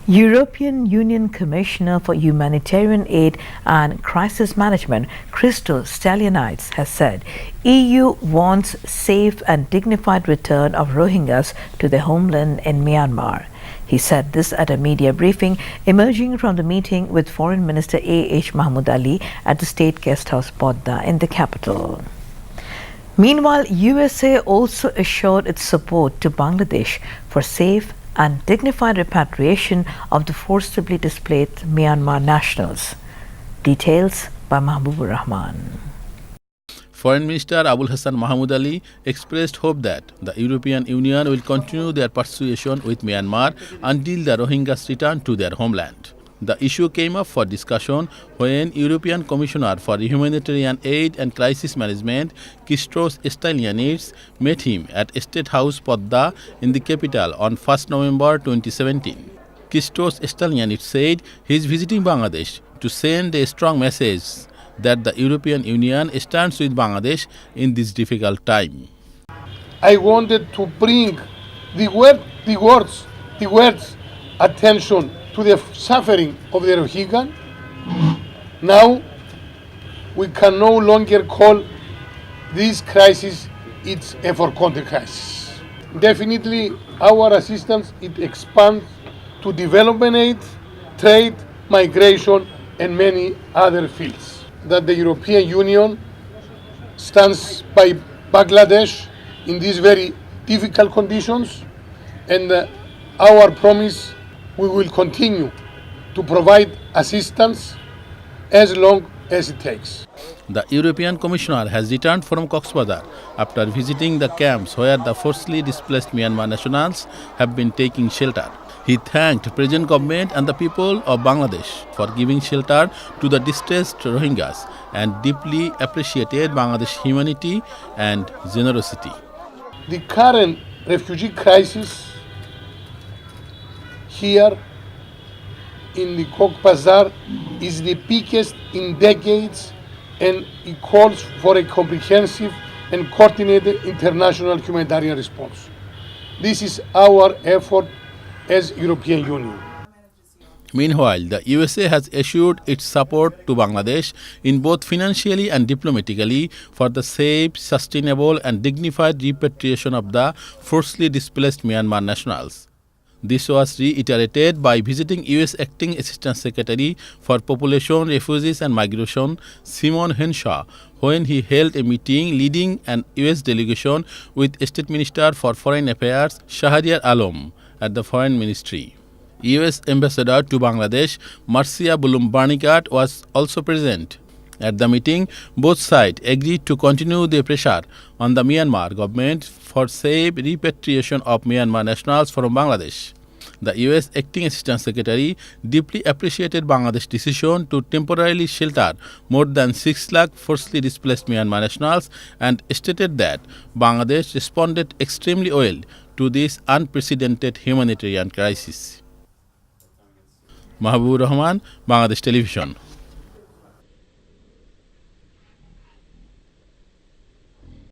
European Union Commissioner for Humanitarian Aid and Crisis Management, Christos Stylianides, has said EU wants safe and dignified return of Rohingyas to their homeland in Myanmar. He said this at a media briefing emerging from the meeting with Foreign Minister Mahmud Ali at the State Guest House Bodda in the capital. Meanwhile, USA also assured its support to Bangladesh for safe and dignified repatriation of the forcibly displaced Myanmar nationals. Details by Mahbub. Foreign Minister Abul Hassan Mahmud Ali expressed hope that the European Union will continue their persuasion with Myanmar until the Rohingyas return to their homeland. The issue came up for discussion when European Commissioner for Humanitarian Aid and Crisis Management, Christos Stylianides, met him at State House Podda in the capital on 1st November 2017. Christos Stylianides said he is visiting Bangladesh to send a strong message that the European Union stands with Bangladesh in this difficult time. I wanted to bring the words attention to the suffering of the Rohingya. Now we can no longer call this crisis it's a forgotten crisis. Definitely our assistance it expands to development aid, trade, migration and many other fields. That the European Union stands by Bangladesh in these very difficult conditions, and our promise we will continue to provide assistance as long as it takes. The European Commissioner has returned from Cox's after visiting the camps where the forcibly displaced Myanmar nationals have been taking shelter. He thanked present government and the people of Bangladesh for giving shelter to the distressed Rohingyas and deeply appreciated Bangladesh's humanity and generosity. The current refugee crisis here in the Cox's Bazar is the biggest in decades, and it calls for a comprehensive and coordinated international humanitarian response. This is our effort as European Union. Meanwhile, the USA has assured its support to Bangladesh in both financially and diplomatically for the safe, sustainable and dignified repatriation of the forcibly displaced Myanmar nationals. This was reiterated by visiting U.S. Acting Assistant Secretary for Population, Refugees and Migration, Simon Henshaw, when he held a meeting leading an U.S. delegation with State Minister for Foreign Affairs, Shahriar Alam, at the Foreign Ministry. U.S. Ambassador to Bangladesh, Marcia Bulum-Barnikat, was also present. At the meeting, both sides agreed to continue their pressure on the Myanmar government for safe repatriation of Myanmar nationals from Bangladesh. The U.S. Acting Assistant Secretary deeply appreciated Bangladesh's decision to temporarily shelter more than 6 lakh forcibly displaced Myanmar nationals and stated that Bangladesh responded extremely well to this unprecedented humanitarian crisis. Mahbub, Bangladesh Television.